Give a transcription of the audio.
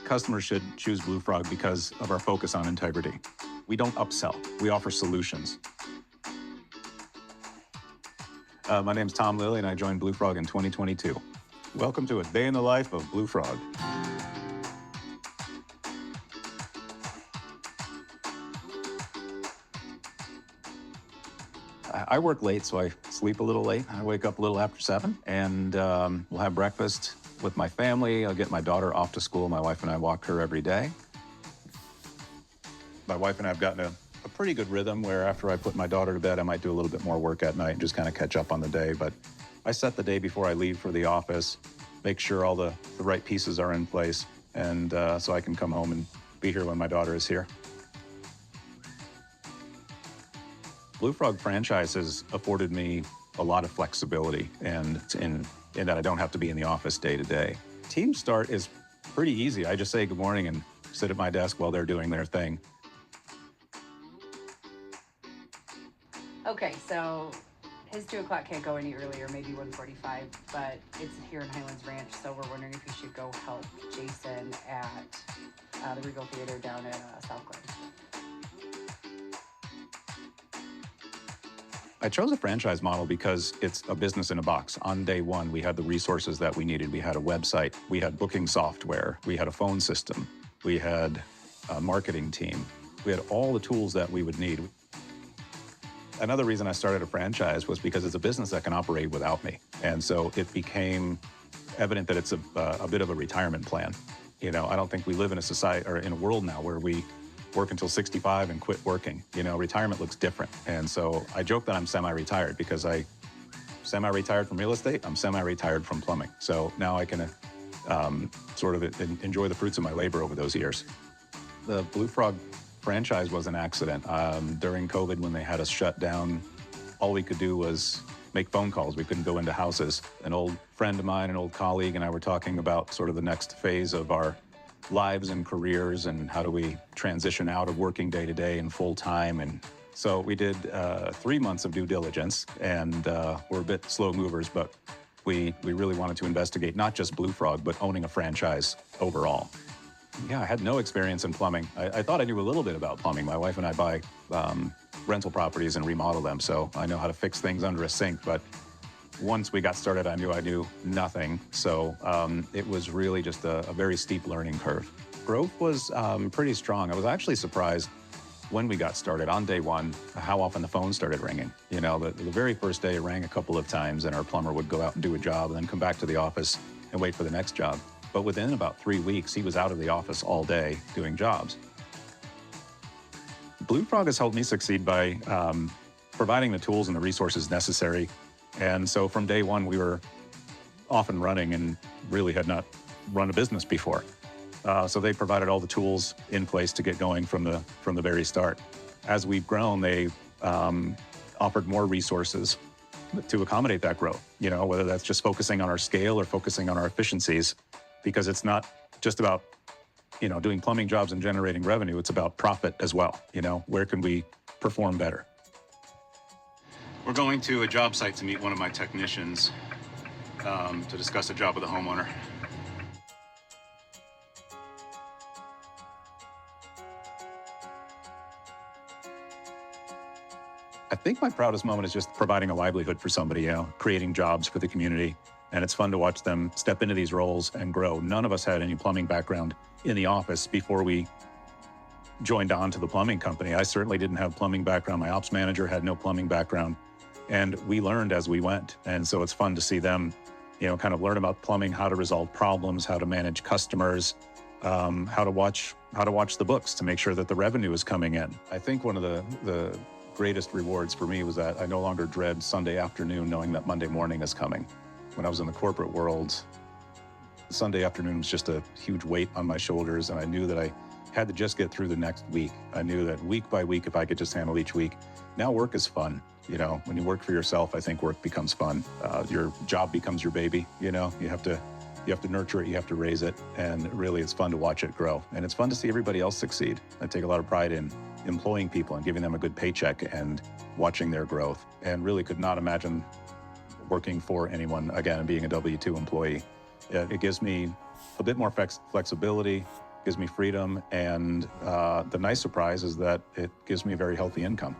customers should choose Bluefrog because of our focus on integrity. We don't upsell, we offer solutions. My name's Tom Lilly, and I joined Bluefrog in 2022. Welcome to a day in the life of Bluefrog. I work late, so I sleep a little late. I wake up a little after 7, and we'll have breakfast with my family. I'll get my daughter off to school. My wife and I walk her every day. My wife and I have gotten a pretty good rhythm where after I put my daughter to bed, I might do a little bit more work at night and just kind of catch up on the day. But I set the day before I leave for the office, make sure all the right pieces are in place, and so I can come home and be here when my daughter is here. Bluefrog franchise has afforded me a lot of flexibility, and in that I don't have to be in the office day to day. Team start is pretty easy. I just say good morning and sit at my desk while they're doing their thing. Okay, so his 2 o'clock can't go any earlier, maybe 1:45, but it's here in Highlands Ranch, so we're wondering if you should go help Jason at the Regal Theater down in South Glen. I chose a franchise model because it's a business in a box. On day one, we had the resources that we needed. We had a website, we had booking software, we had a phone system, we had a marketing team. We had all the tools that we would need. Another reason I started a franchise was because it's a business that can operate without me. And so it became evident that it's a bit of a retirement plan. You know, I don't think we live in a society or in a world now where we work until 65 and quit working. You know, retirement looks different. And so I joke that I'm semi-retired because I semi-retired from real estate, I'm semi-retired from plumbing. So now I can sort of enjoy the fruits of my labor over those years. The Bluefrog franchise was an accident. During COVID, when they had us shut down, all we could do was make phone calls. We couldn't go into houses. An old friend of mine, an old colleague, and I were talking about sort of the next phase of our lives and careers and how do we transition out of working day to day and full time. And so we did 3 months of due diligence, and we're a bit slow movers, but we really wanted to investigate not just Bluefrog, but owning a franchise overall. Yeah, I had no experience in plumbing. I thought I knew a little bit about plumbing. My wife and I buy rental properties and remodel them, so I know how to fix things under a sink, but once we got started, I knew nothing. So it was really just a very steep learning curve. Growth was pretty strong. I was actually surprised when we got started on day one, how often the phone started ringing. You know, the very first day it rang a couple of times and our plumber would go out and do a job and then come back to the office and wait for the next job. But within about 3 weeks, he was out of the office all day doing jobs. Bluefrog has helped me succeed by providing the tools and the resources necessary. And so from day one, we were off and running and really had not run a business before. So they provided all the tools in place to get going from the very start. As we've grown, they offered more resources to accommodate that growth, you know, whether that's just focusing on our scale or focusing on our efficiencies, because it's not just about, you know, doing plumbing jobs and generating revenue. It's about profit as well. You know, where can we perform better? We're going to a job site to meet one of my technicians to discuss a job with a homeowner. I think my proudest moment is just providing a livelihood for somebody, you know, creating jobs for the community. And it's fun to watch them step into these roles and grow. None of us had any plumbing background in the office before we joined on to the plumbing company. I certainly didn't have plumbing background. My ops manager had no plumbing background. And we learned as we went. And so it's fun to see them, you know, kind of learn about plumbing, how to resolve problems, how to manage customers, how to watch the books to make sure that the revenue is coming in. I think one of the greatest rewards for me was that I no longer dread Sunday afternoon knowing that Monday morning is coming. When I was in the corporate world, Sunday afternoon was just a huge weight on my shoulders, and I knew that I had to just get through the next week. I knew that week by week, if I could just handle each week. Now work is fun. You know, when you work for yourself, I think work becomes fun. Your job becomes your baby. You know, you have to nurture it, you have to raise it, and really it's fun to watch it grow. And it's fun to see everybody else succeed. I take a lot of pride in employing people and giving them a good paycheck and watching their growth, and really could not imagine working for anyone again and being a W-2 employee. It gives me a bit more flexibility, gives me freedom, and the nice surprise is that it gives me a very healthy income.